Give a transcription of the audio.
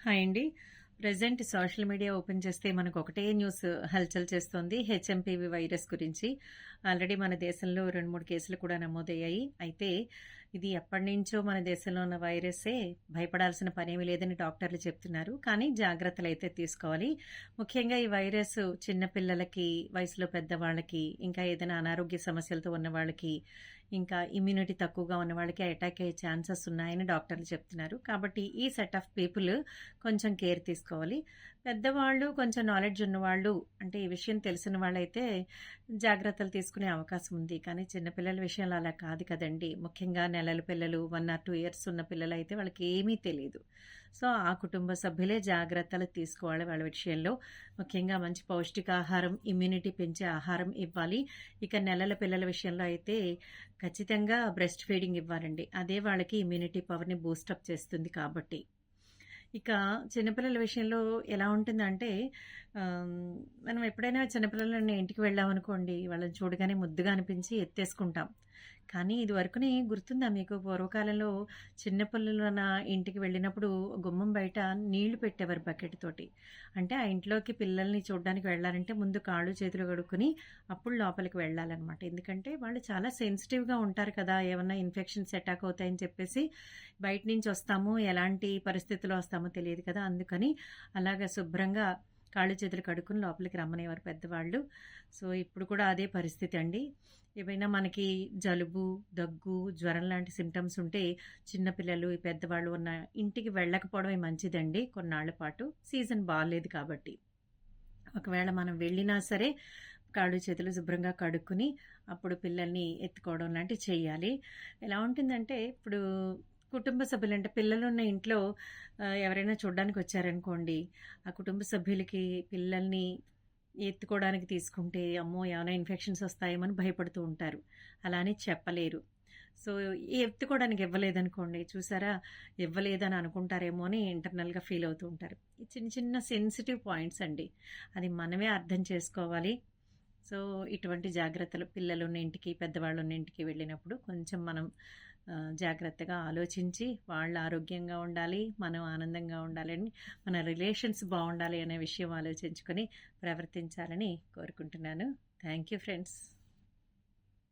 Hi అండి. Present social media open చేస్తే మనకు ఒకటే న్యూస్ హల్చల్ చేస్తోంది. హెచ్ఎంపీవీ వైరస్ గురించి. ఆల్రెడీ మన దేశంలో 2, 3 కేసులు కూడా నమోదయ్యాయి. అయితే ఇది ఎప్పటినుంచో మన దేశంలో ఉన్న వైరస్సే, భయపడాల్సిన పనేమీ లేదని డాక్టర్లు చెప్తున్నారు. కానీ జాగ్రత్తలైతే తీసుకోవాలి. ముఖ్యంగా ఈ వైరస్ చిన్న పిల్లలకి, వయసులో పెద్దవాళ్ళకి, ఇంకా ఏదైనా అనారోగ్య సమస్యలతో ఉన్న వాళ్ళకి, ఇంకా ఇమ్యూనిటీ తక్కువగా ఉన్న వాళ్ళకి అటాక్ అయ్యే ఛాన్సెస్ ఉన్నాయని డాక్టర్లు చెప్తున్నారు. కాబట్టి ఈ సెట్ ఆఫ్ పీపుల్ కొంచెం కేర్ తీసుకోవాలి. పెద్దవాళ్ళు, కొంచెం నాలెడ్జ్ ఉన్నవాళ్ళు, అంటే ఈ విషయం తెలిసిన వాళ్ళైతే జాగ్రత్తలు తీసుకునే అవకాశం ఉంది. కానీ చిన్నపిల్లల విషయంలో అలా కాదు కదండి. ముఖ్యంగా నెలల పిల్లలు, 1 or 2 years ఉన్న పిల్లలైతే వాళ్ళకి ఏమీ తెలియదు. సో ఆ కుటుంబ సభ్యులే జాగ్రత్తలు తీసుకోవాలి వాళ్ళ విషయంలో. ముఖ్యంగా మంచి పౌష్టికాహారం, ఇమ్యూనిటీ పెంచే ఆహారం ఇవ్వాలి. ఇక నెలల పిల్లల విషయంలో అయితే ఖచ్చితంగా బ్రెస్ట్ ఫీడింగ్ ఇవ్వాలండి. అదే వాళ్ళకి ఇమ్యూనిటీ పవర్ని బూస్టప్ చేస్తుంది కాబట్టి. ఇక చిన్నపిల్లల విషయంలో ఎలా ఉంటుందంటే, ఆహ్, మనం ఎప్పుడైనా చిన్నపిల్లలని ఇంటికి వెళ్ళామనుకోండి, వాళ్ళని చూడగానే ముద్దుగా అనిపించి ఎత్తేసుకుంటాం. కానీ ఇదివరకుని గుర్తుందా మీకు? పూర్వకాలంలో చిన్న పిల్లల ఇంటికి వెళ్ళినప్పుడు గుమ్మం బయట నీళ్లు పెట్టేవారు బకెట్ తోటి. అంటే ఆ ఇంట్లోకి పిల్లల్ని చూడడానికి వెళ్ళాలంటే ముందు కాళ్ళు చేతులు కడుక్కొని అప్పుడు లోపలికి వెళ్ళాలన్నమాట. ఎందుకంటే వాళ్ళు చాలా సెన్సిటివ్‌గా ఉంటారు కదా! ఏమన్నా ఇన్ఫెక్షన్స్ అటాక్ అవుతాయని చెప్పేసి బయట నుంచి వస్తాము, ఎలాంటి పరిస్థితిలో వస్తామో తెలియదు కదా! అందుకని అలాగా శుభ్రంగా కాళ్ళు చేతులు కడుక్కొని లోపలికి రమ్మనేవారు పెద్దవాళ్ళు. సో ఇప్పుడు కూడా అదే పరిస్థితి అండి. ఏవైనా మనకి జలుబు, దగ్గు, జ్వరం లాంటి సింప్టమ్స్ ఉంటే చిన్న పిల్లలు, ఈ పెద్దవాళ్ళు ఉన్న ఇంటికి వెళ్ళకపోవడమే మంచిదండి కొన్నాళ్ల పాటు. సీజన్ బాలేదు కాబట్టి. ఒకవేళ మనం వెళ్ళినా సరే కాళ్ళు చేతులు శుభ్రంగా కడుక్కుని అప్పుడు పిల్లల్ని ఎత్తుకోవడం లాంటివి చేయాలి. ఎలా ఉంటుందంటే ఇప్పుడు కుటుంబ సభ్యులంటే పిల్లలున్న ఇంట్లో ఎవరైనా చూడ్డానికి వచ్చారనుకోండి, ఆ కుటుంబ సభ్యులకి పిల్లల్ని ఎత్తుకోవడానికి తీసుకుంటే అమ్మో! ఏమైనా ఇన్ఫెక్షన్స్ వస్తాయేమో అని భయపడుతూ ఉంటారు. అలా అని చెప్పలేరు. సో, ఎత్తుకోవడానికి ఇవ్వలేదనుకోండి, చూసారా ఇవ్వలేదని అనుకుంటారేమో అని ఇంటర్నల్‌గా ఫీల్ అవుతూ ఉంటారు. ఈ చిన్న చిన్న సెన్సిటివ్ పాయింట్స్ అండి. అది మనమే అర్థం చేసుకోవాలి. సో, ఇటువంటి జాగ్రత్తలు పిల్లలున్న ఇంటికి, పెద్దవాళ్ళున్న ఇంటికి వెళ్ళినప్పుడు కొంచెం మనం జాగ్రత్తగా ఆలోచించి వాళ్ళు ఆరోగ్యంగా ఉండాలి, మనం ఆనందంగా ఉండాలని, మన రిలేషన్స్ బావుండాలి అనే విషయం ఆలోచించుకొని ప్రవర్తించాలని కోరుకుంటున్నాను. Thank you friends.